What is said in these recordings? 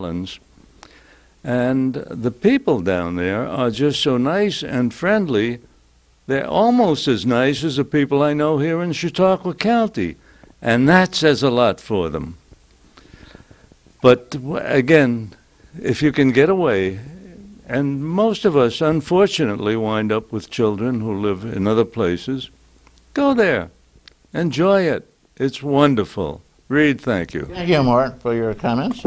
islands. And the people down there are just so nice and friendly. They're almost as nice as the people I know here in Chautauqua County. And that says a lot for them. But again, if you can get away, and most of us unfortunately wind up with children who live in other places, go there. Enjoy it. It's wonderful. Reed, thank you. Thank you, Mort, for your comments.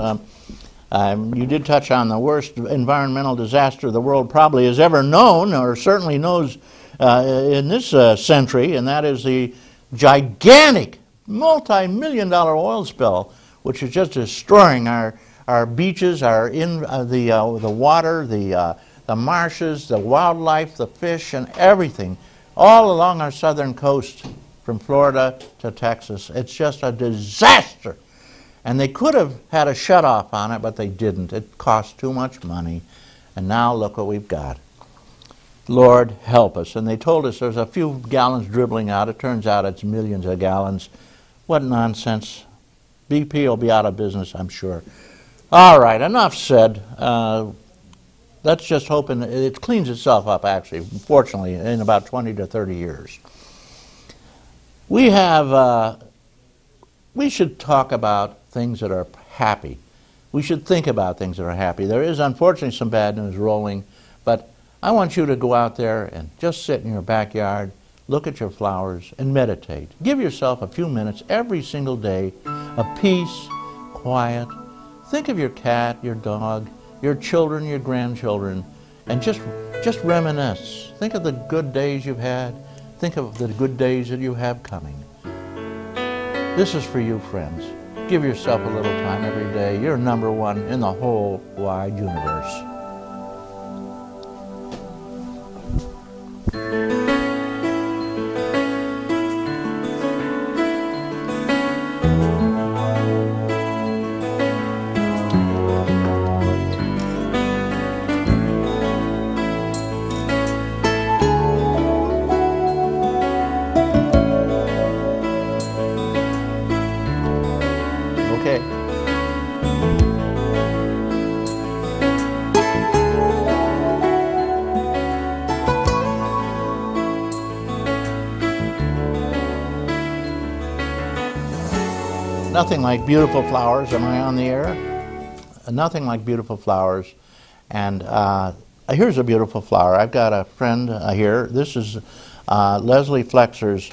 You did touch on the worst environmental disaster the world probably has ever known, or certainly knows in this century, and that is the gigantic, multi-million-dollar oil spill, which is just destroying our beaches, the water, the marshes, the wildlife, the fish, and everything, all along our southern coast, from Florida to Texas. It's just a disaster. And they could have had a shut-off on it, but they didn't. It cost too much money. And now look what we've got. Lord, help us. And they told us there's a few gallons dribbling out. It turns out it's millions of gallons. What nonsense. BP will be out of business, I'm sure. All right, enough said. Let's just hope it cleans itself up, actually, fortunately, in about 20 to 30 years. We should talk about things that are happy. We should think about things that are happy. There is unfortunately some bad news rolling, but I want you to go out there and just sit in your backyard, look at your flowers, and meditate. Give yourself a few minutes every single day of peace, quiet. Think of your cat, your dog, your children, your grandchildren, and just reminisce. Think of the good days you've had. Think of the good days that you have coming. This is for you, friends. Give yourself a little time every day. You're number one in the whole wide universe. Nothing like beautiful flowers. Am I on the air? Nothing like beautiful flowers. And here's a beautiful flower. I've got a friend here. This is Leslie Flexer's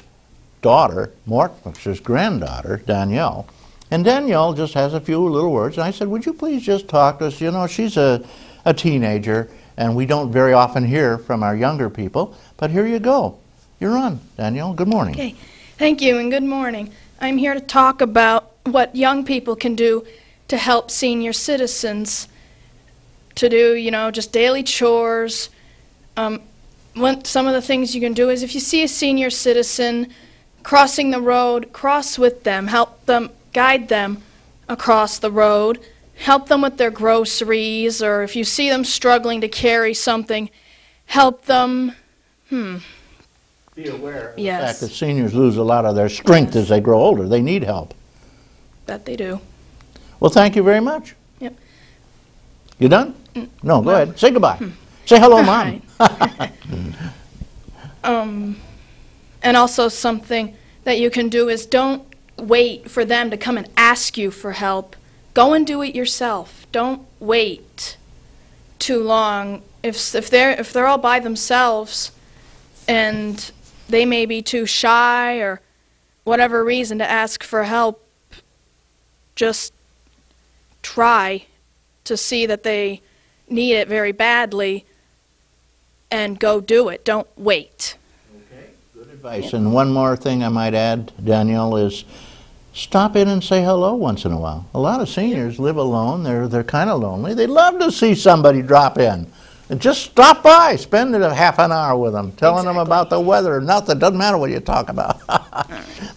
daughter, Mort Flexer's granddaughter, Danielle. And Danielle just has a few little words. And I said, would you please just talk to us? You know, she's a teenager, and we don't very often hear from our younger people. But here you go. You're on, Danielle. Good morning. Okay. Thank you, and good morning. I'm here to talk about what young people can do to help senior citizens to do, you know, just daily chores. Some of the things you can do is if you see a senior citizen crossing the road, cross with them, help them, guide them across the road, help them with their groceries, or if you see them struggling to carry something, help them, Be aware of the fact that seniors lose a lot of their strength as they grow older. They need help. Bet they do. Well, thank you very much. Yep. You done? No, go ahead. Say goodbye. Say hello, Mom. And also something that you can do is don't wait for them to come and ask you for help. Go and do it yourself. Don't wait too long. If they're all by themselves and they may be too shy or whatever reason to ask for help, just try to see that they need it very badly and go do it. Don't wait. Okay, good advice. And one more thing I might add, Danielle, is stop in and say hello once in a while. A lot of seniors live alone. They're kind of lonely. They'd love to see somebody drop in. And just stop by, spend a half an hour with them, telling them about the weather. Nothing, doesn't matter what you talk about.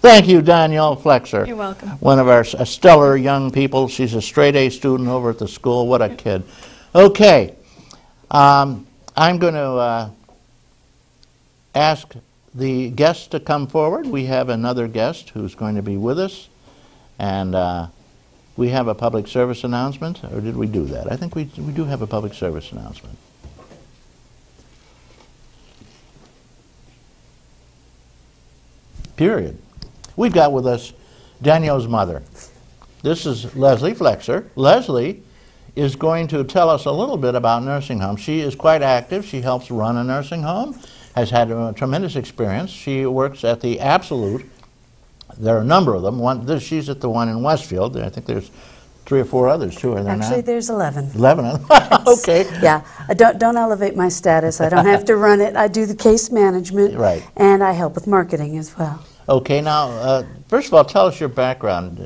Thank you, Danielle Flexer. You're welcome. One of our stellar young people. She's a straight-A student over at the school. What a kid. Okay, I'm going to ask the guests to come forward. We have another guest who's going to be with us, and we have a public service announcement, or did we do that? I think we do have a public service announcement. Period. We've got with us Danielle's mother. This is Leslie Flexer. Leslie is going to tell us a little bit about nursing homes. She is quite active. She helps run a nursing home, has had a tremendous experience. She works at the Absolut. There are a number of them. She's at the one in Westfield. I think there's 3 or 4 others too, are there not? Actually, there's 11. 11 of them? Okay. Yeah, don't elevate my status. I don't have to run it. I do the case management. Right. And I help with marketing as well. Okay, now, first of all, tell us your background.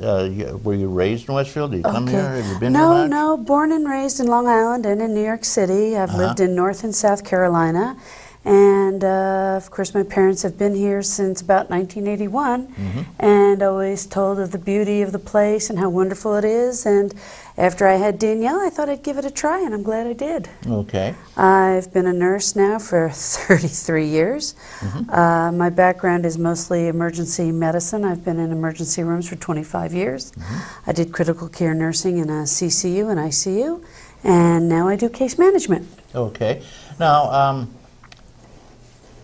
Were you raised in Westfield? Did you come here? Have you been here much? No, born and raised in Long Island and in New York City. I've lived in North and South Carolina. And, of course, my parents have been here since about 1981 and always told of the beauty of the place and how wonderful it is. And after I had Danielle, I thought I'd give it a try, and I'm glad I did. Okay. I've been a nurse now for 33 years. My background is mostly emergency medicine. I've been in emergency rooms for 25 years. I did critical care nursing in a CCU and ICU, and now I do case management. Okay. Now,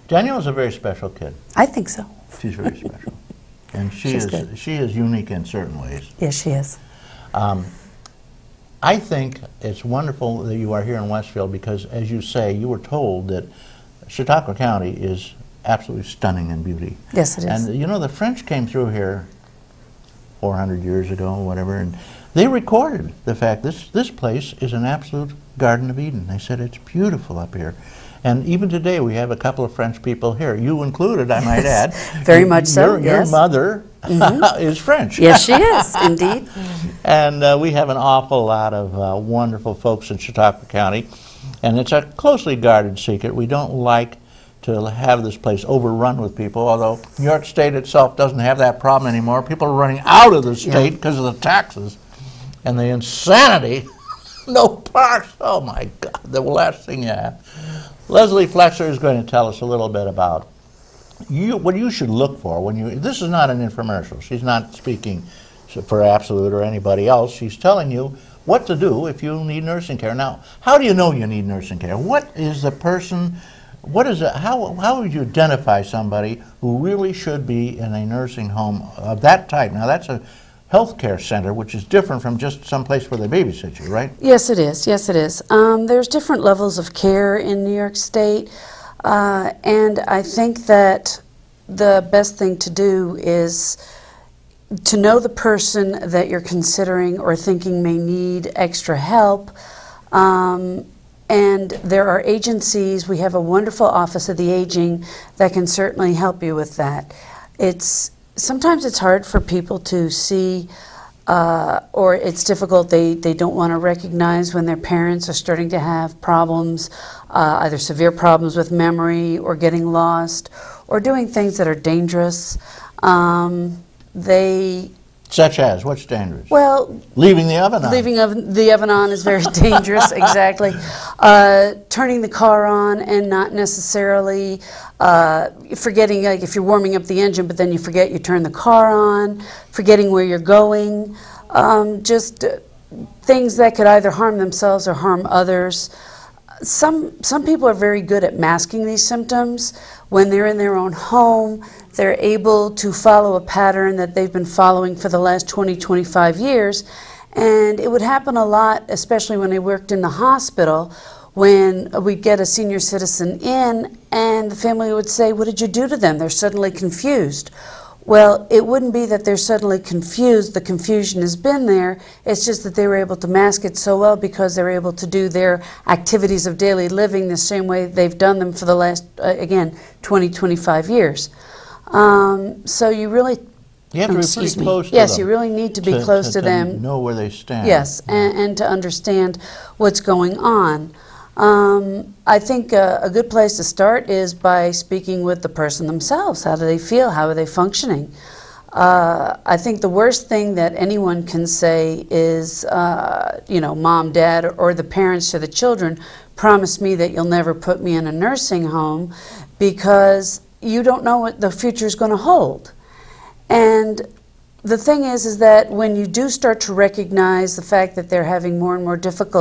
Danielle is a very special kid. I think so. She's very special. And she is unique in certain ways. Yes, she is. I think it's wonderful that you are here in Westfield because, as you say, you were told that Chautauqua County is absolutely stunning in beauty. Yes, it is. And you know, the French came through here 400 years ago, whatever, and they recorded the fact this place is an absolute Garden of Eden. They said it's beautiful up here. And even today, we have a couple of French people here, you included, I might add. Very much so, Your mother is French. Yes, she is, indeed. And we have an awful lot of wonderful folks in Chautauqua County. And it's a closely guarded secret. We don't like to have this place overrun with people, although New York State itself doesn't have that problem anymore. People are running out of the state because of the taxes and the insanity. No parks. Oh, my God, the last thing you have. Leslie Flexer is going to tell us a little bit about what you should look for when you. This is not an infomercial. She's not speaking for Absolut or anybody else. She's telling you what to do if you need nursing care. Now, how do you know you need nursing care? What is the person? What is it? How would you identify somebody who really should be in a nursing home of that type? Now, that's a healthcare center, which is different from just some place where they babysit you, right? Yes, it is. Yes, it is. There's different levels of care in New York State, and I think that the best thing to do is to know the person that you're considering or thinking may need extra help. And there are agencies. We have a wonderful Office of the Aging that can certainly help you with that. Sometimes it's hard for people to see, or it's difficult. They don't want to recognize when their parents are starting to have problems, either severe problems with memory or getting lost or doing things that are dangerous. Such as, what's dangerous? Well, leaving the oven on. Leaving the oven on is very dangerous, exactly. Turning the car on and not necessarily forgetting, like if you're warming up the engine, but then you forget you turn the car on, forgetting where you're going, just things that could either harm themselves or harm others. Some people are very good at masking these symptoms. When they're in their own home, they're able to follow a pattern that they've been following for the last 20, 25 years. And it would happen a lot, especially when I worked in the hospital, when we'd get a senior citizen in and the family would say, "What did you do to them?" They're suddenly confused. Well, it wouldn't be that they're suddenly confused. The confusion has been there. It's just that they were able to mask it so well because they're able to do their activities of daily living the same way they've done them for the last, again, 20, 25 years. So you really... You have to be pretty close to them. Yes, you really need to be close to them. To know where they stand. Yes, and to understand what's going on. I think a good place to start is by speaking with the person themselves. How do they feel? How are they functioning? I think the worst thing that anyone can say is, Mom, Dad, or the parents to the children, promise me that you'll never put me in a nursing home, because you don't know what the future is going to hold. And the thing is that when you do start to recognize the fact that they're having more and more difficulty